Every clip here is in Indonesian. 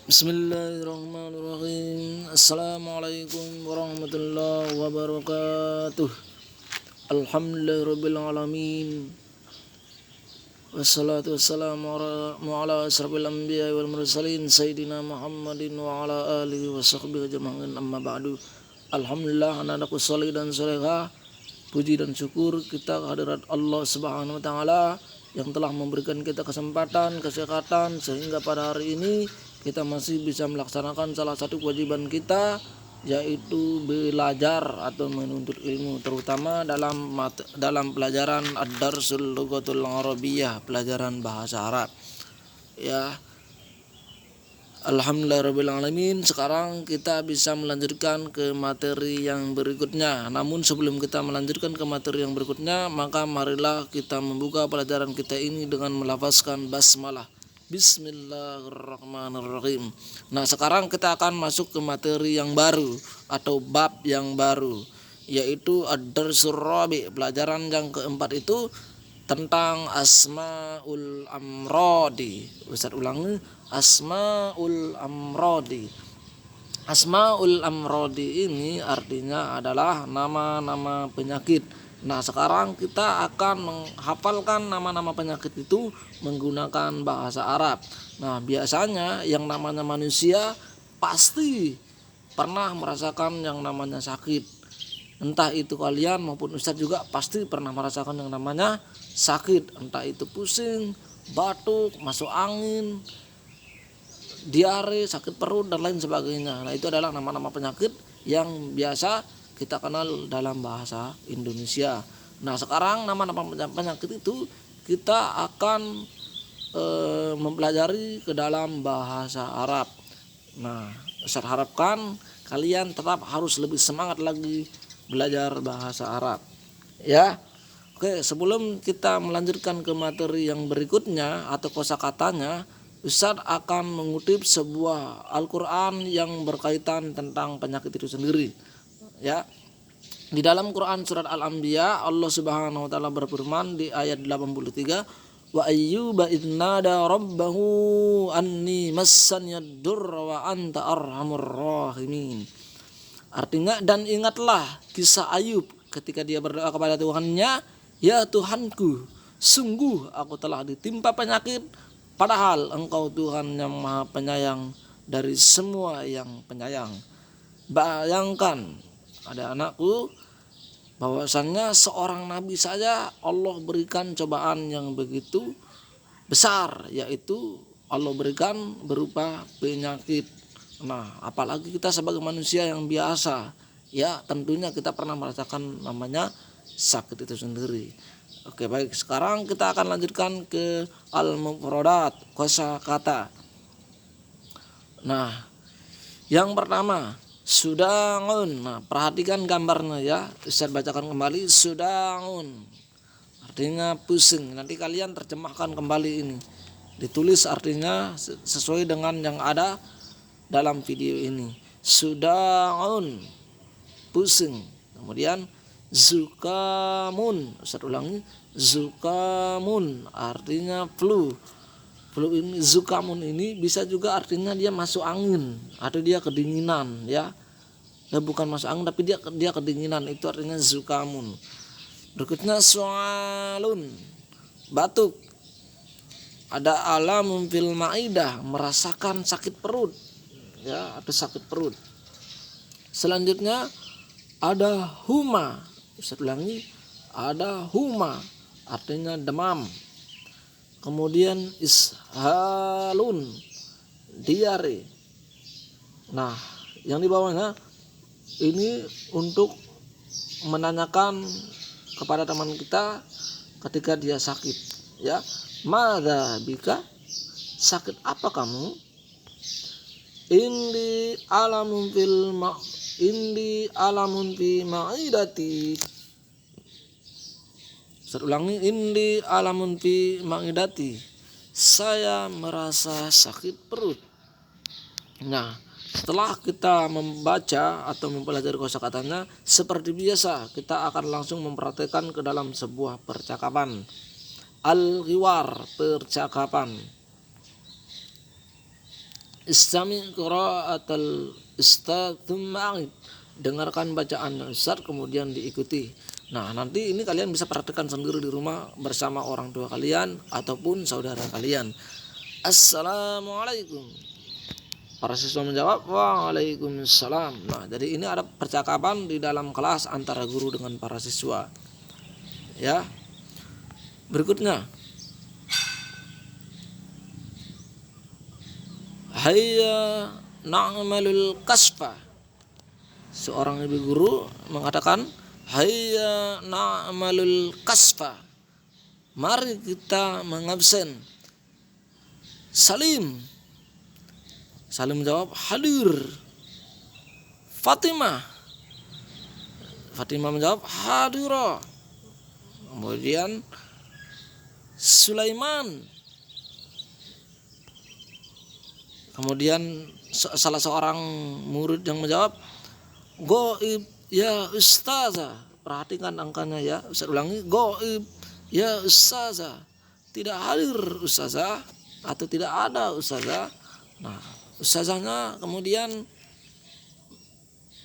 Bismillahirrahmanirrahim. Assalamualaikum warahmatullahi wabarakatuh. Alhamdulillahirabbil alamin. Wassalatu wassalamu ala asrofil anbiya'i wal mursalin sayyidina Muhammadin wa ala alihi wa sahbihi ajma'in, amma ba'du. Alhamdulillah, anak-anakku saleh dan salehah, puji dan syukur kita kehadirat Allah Subhanahu wa taala yang telah memberikan kita kesempatan, kesehatan sehingga pada hari ini kita masih bisa melaksanakan salah satu kewajiban kita, yaitu belajar atau menuntut ilmu, terutama dalam pelajaran ad-darsul lughatul arabiyyah, pelajaran bahasa Arab. Ya, alhamdulillahirabbil alamin. Sekarang kita bisa melanjutkan ke materi yang berikutnya. Namun sebelum kita melanjutkan ke materi yang berikutnya, maka marilah kita membuka pelajaran kita ini dengan melafazkan basmalah. Bismillahirrahmanirrahim. Nah, sekarang kita akan masuk ke materi yang baru atau bab yang baru, yaitu ad-darsul rabi', pelajaran yang keempat itu tentang asmaul amrodi. Ustaz ulangi, asmaul amrodi. Asmaul amrodi ini artinya adalah nama-nama penyakit. Nah, sekarang kita akan menghafalkan nama-nama penyakit itu menggunakan bahasa Arab. Nah, biasanya yang namanya manusia pasti pernah merasakan yang namanya sakit. Entah itu kalian maupun Ustadz juga pasti pernah merasakan yang namanya sakit. Entah itu pusing, batuk, masuk angin, diare, sakit perut, dan lain sebagainya. Nah, itu adalah nama-nama penyakit yang biasa kita kenal dalam bahasa Indonesia. Nah, sekarang nama-nama penyakit itu kita akan mempelajari ke dalam bahasa Arab. Nah, saya harapkan kalian tetap harus lebih semangat lagi belajar bahasa Arab. Ya. Oke, sebelum kita melanjutkan ke materi yang berikutnya atau kosakatanya, Ustadz akan mengutip sebuah Al-Quran yang berkaitan tentang penyakit itu sendiri. Ya, di dalam Quran surat Al-Anbiya, Allah Subhanahu wa taala berfirman di ayat 83, wa ayyuba idnada rabbahu anni massanyad durra wa anta arhamur rahimin. Artinya, dan ingatlah kisah Ayub ketika dia berdoa kepada Tuhannya, ya Tuhanku, sungguh aku telah ditimpa penyakit, padahal Engkau Tuhan yang Maha Penyayang dari semua yang penyayang. Bayangkan, ada anakku, bahwasannya seorang nabi saja Allah berikan cobaan yang begitu besar, yaitu Allah berikan berupa penyakit. Nah, apalagi kita sebagai manusia yang biasa, ya tentunya kita pernah merasakan namanya sakit itu sendiri. Oke, baik, sekarang kita akan lanjutkan ke al-mufradat, kosakata. Nah, yang pertama, sudangun. Nah, perhatikan gambarnya ya. Saya bacakan kembali, sudangun. Artinya pusing. Nanti kalian terjemahkan kembali ini. Ditulis artinya sesuai dengan yang ada dalam video ini. Sudangun, pusing. Kemudian zukamun. Saya ulangi, zukamun artinya flu. Flu ini, zukamun ini bisa juga artinya dia masuk angin atau dia kedinginan, ya. Dia bukan masuk angin tapi dia kedinginan, itu artinya zukamun. Berikutnya sualun, batuk. Ada alamun fil maidah, merasakan sakit perut, ya, atau sakit perut. Selanjutnya ada huma. Saya ulangi, ada huma artinya demam. Kemudian ishalun, diare. Nah, yang di bawahnya ini untuk menanyakan kepada teman kita ketika dia sakit, ya. Madza bika, sakit apa kamu? Indi alamun fi ma'idati. Saya ulangi, indi alamun fi ma'idati, saya merasa sakit perut. Nah, setelah kita membaca atau mempelajari kosakatanya, seperti biasa kita akan langsung mempraktikkan ke dalam sebuah percakapan. Al-hiwar, percakapan. Istami qiraatal ustaz tsumma a'id. Dengarkan bacaan ustaz kemudian diikuti. Nah, nanti ini kalian bisa praktekkan sendiri di rumah bersama orang tua kalian ataupun saudara kalian. Assalamualaikum. Para siswa menjawab, waalaikumsalam. Nah, jadi ini ada percakapan di dalam kelas antara guru dengan para siswa. Ya. Berikutnya. Hayya na'malul kasfa. Seorang ibu guru mengatakan, hayya na'malul kasfa. Mari kita mengabsen. Salim menjawab, hadir. Fatimah menjawab, hadira. Kemudian Sulaiman. Kemudian salah seorang murid yang menjawab, goib ya ustazah. Perhatikan angkanya ya. Ustaz ulangi, goib ya ustazah. Tidak hadir ustazah atau tidak ada ustazah. Nah, ustazahnya kemudian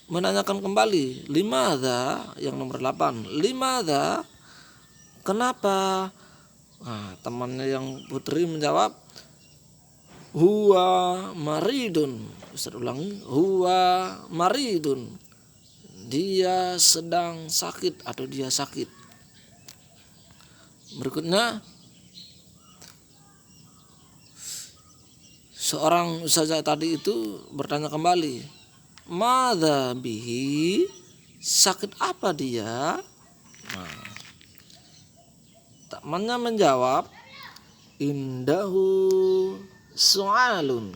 menanyakan kembali, limadha, yang nomor 8. Limadha, kenapa? Nah, temannya yang putri menjawab, huwa maridun. Ustaz ulangi, huwa maridun. Dia sedang sakit atau dia sakit. Berikutnya, seorang ustazah tadi itu bertanya kembali, madza bihi, sakit apa dia? Nah, temannya menjawab, indahu su'alun,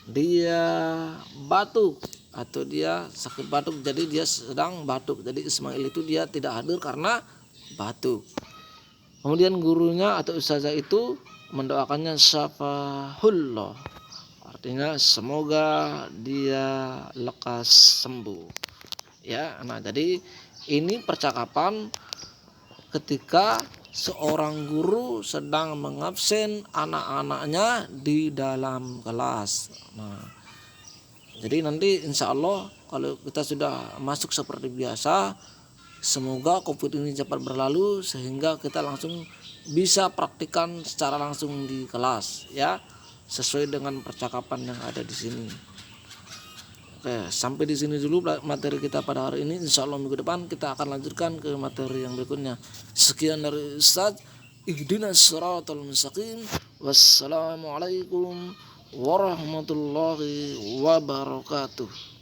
dia batuk atau dia sakit batuk, jadi dia sedang batuk. Jadi Ismail itu dia tidak hadir karena batuk. Kemudian gurunya atau ustazah itu mendoakannya syafahullah, artinya semoga dia lekas sembuh. Ya, nah jadi ini percakapan ketika seorang guru sedang mengabsen anak-anaknya di dalam kelas. Nah, jadi nanti insya Allah kalau kita sudah masuk seperti biasa, semoga COVID ini cepat berlalu sehingga kita langsung bisa praktikan secara langsung di kelas, ya, sesuai dengan percakapan yang ada di sini. Oke, sampai di sini dulu materi kita pada hari ini. Insya Allah minggu depan kita akan lanjutkan ke materi yang berikutnya. Sekian dari Ustaz. Ihdinas siratal mustaqim. Wassalamualaikum warahmatullahi wabarakatuh.